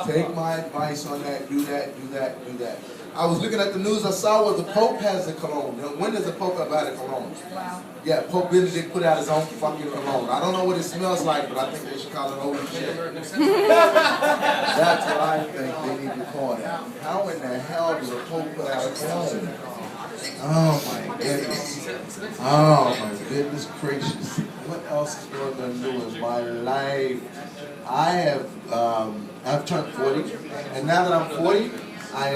Take my advice on that. Do that. Do that. Do that. I was looking at the news. I saw where the Pope has a cologne. When does the Pope have a cologne? Wow. Yeah, Pope Benedict put out his own fucking cologne. I don't know what it smells like, but I think they should call it holy shit. That's what I think they need to call it. How in the hell does the Pope put out a cologne? Oh my goodness. Oh my goodness gracious. What else is going to do in my life? I've turned 40, and now that I'm 40, I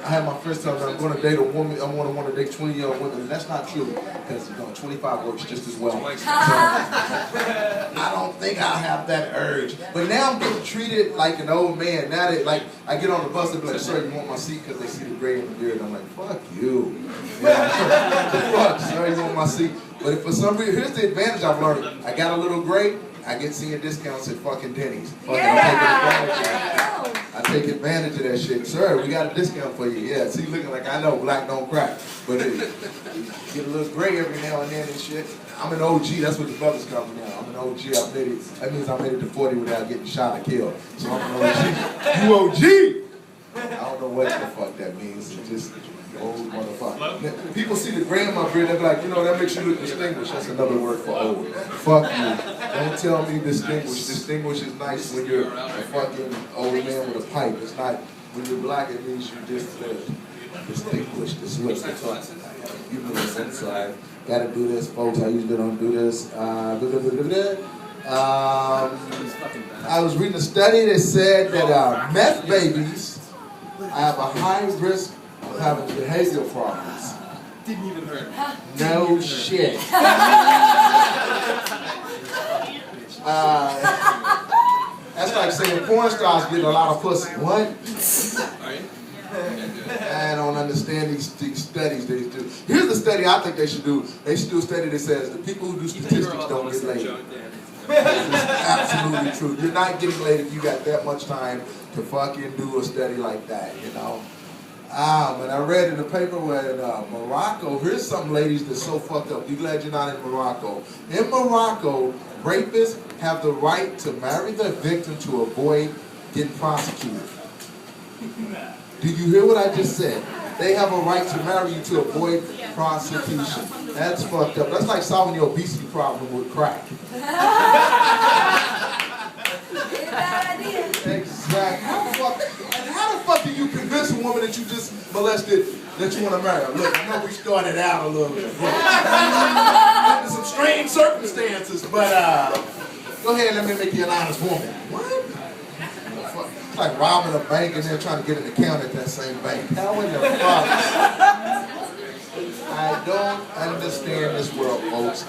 had my first time that I'm going to date a woman. I want to date 20-year-old women, and that's not true because 25 works just as well. So, I don't think I have that urge. But now I'm getting treated like an old man. Now that I get on the bus and be like, "Sir, you want my seat?" Because they see the gray in the beard. I'm like, "Fuck you." Fuck, sir, you want my seat? But if for some reason, here's the advantage I've learned. I got a little gray. I get senior discounts at fucking Denny's. I take advantage of that shit. Sir, we got a discount for you. Yeah, see, looking like I know black don't crack. But you get a little gray every now and then and shit. I'm an OG. That's what the brothers call me now. I'm an OG. I made it. That means I made it to 40 without getting shot or killed. So I'm an OG. You OG? I don't know what the fuck that means. It's just old motherfucker. People see the gray in my beard, they're like, that makes you look distinguished. That's another word for old. Fuck you. Don't tell me distinguished. Distinguished is nice when you're a fucking old man with a pipe. It's not, when you're black, it means you just distinguished. This is what the fuck. You know what's inside. Gotta do this, folks. I usually don't do this. I was reading a study that said that meth babies have a high risk of having behavioral problems. Didn't even hurt. No shit. That's like saying porn stars get a lot of pussy. What? I don't understand these studies they do. Here's the study I think they should do. They should do a study that says the people who do statistics don't get laid. It's absolutely true. You're not getting laid if you got that much time to fucking do a study like that, But I read in the paper where Morocco, here's some ladies that's so fucked up. You glad you're not in Morocco. In Morocco, rapists have the right to marry their victim to avoid getting prosecuted. Do you hear what I just said? They have a right to marry you to avoid prosecution. That's fucked up. That's like solving your obesity problem with crack. Exactly. How the fuck do you convince a woman that you just molested that you want to marry her? Look, I know we started out a little bit. Under some strange circumstances, but go ahead and let me make you an honest woman. What? It's like robbing a bank and then trying to get an account at that same bank. How in the fuck? I don't understand this world, folks.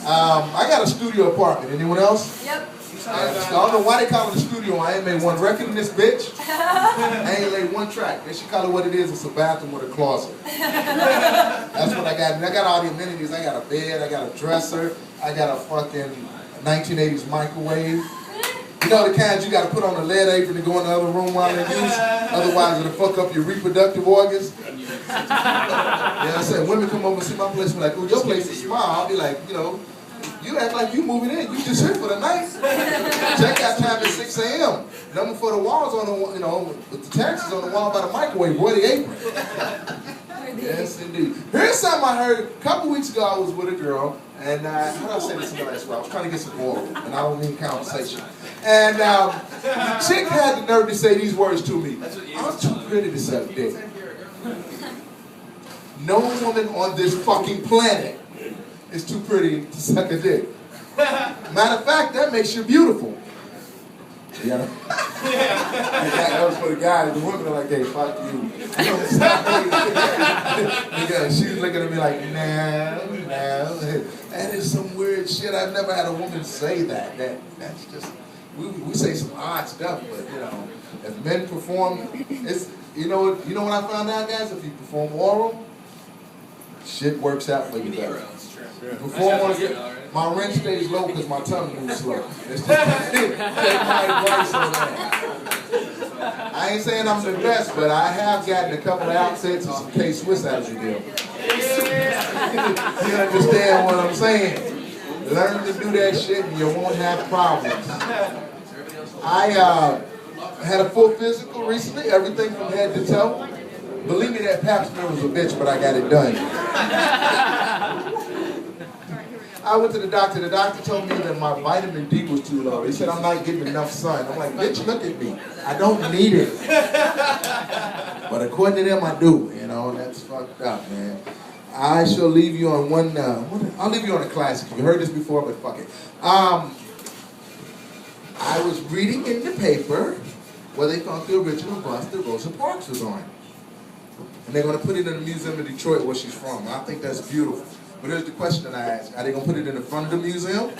I got a studio apartment. Anyone else? Yep. I don't know why they call it a studio. I ain't made one record in this bitch. I ain't laid one track. They should call it what it is. It's a bathroom with a closet. That's what I got. And I got all the amenities. I got a bed. I got a dresser. I got a fucking 1980s microwave. You know the kinds you got to put on a lead apron to go in the other room while they use. Otherwise it'll fuck up your reproductive organs. You know what I'm saying? Women come over and see my place and be like, oh, your place is small. I'll be like, you act like you moving in. You just here for the night. Check out time at 6 a.m. Number for the walls on the, with the taxes on the wall by the microwave. Boy, the apron. Yes, indeed. Here's something I heard a couple weeks ago. I was with a girl, and how do I say this in the last while? I was trying to get some oral, and I don't mean conversation. And the chick had the nerve to say these words to me. I'm too pretty to suck dick. No woman on this fucking planet is too pretty to suck a dick. Matter of fact, that makes you beautiful. Yeah. That was for the guys. The women are like, hey, fuck you. She was looking at me like, no. That is some weird shit. I've never had a woman say that. That's just, we say some odd stuff, but if men perform, it's, you know what I found out, guys? If you perform oral, shit works out for you better. My rent stays low because my tongue moves slow. It's just take my advice on that. I ain't saying I'm the best, but I have gotten a couple of outfits and some K-Swiss out of the deal. You understand what I'm saying? Learn to do that shit and you won't have problems. I had a full physical recently, everything from head to toe. Believe me, that pap smear was a bitch, but I got it done. I went to the doctor. The doctor told me that my vitamin D was too low. He said I'm not getting enough sun. I'm like, bitch, look at me. I don't need it. But according to them, I do. You know, that's fucked up, man. I shall leave you on one. I'll leave you on a classic. You heard this before, but fuck it. I was reading in the paper where they thought the original bus that Rosa Parks was on. And they're going to put it in the Museum of Detroit where she's from. I think that's beautiful. But here's the question that I ask. Are they going to put it in the front of the museum?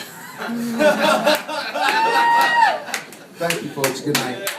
Thank you, folks. Good night.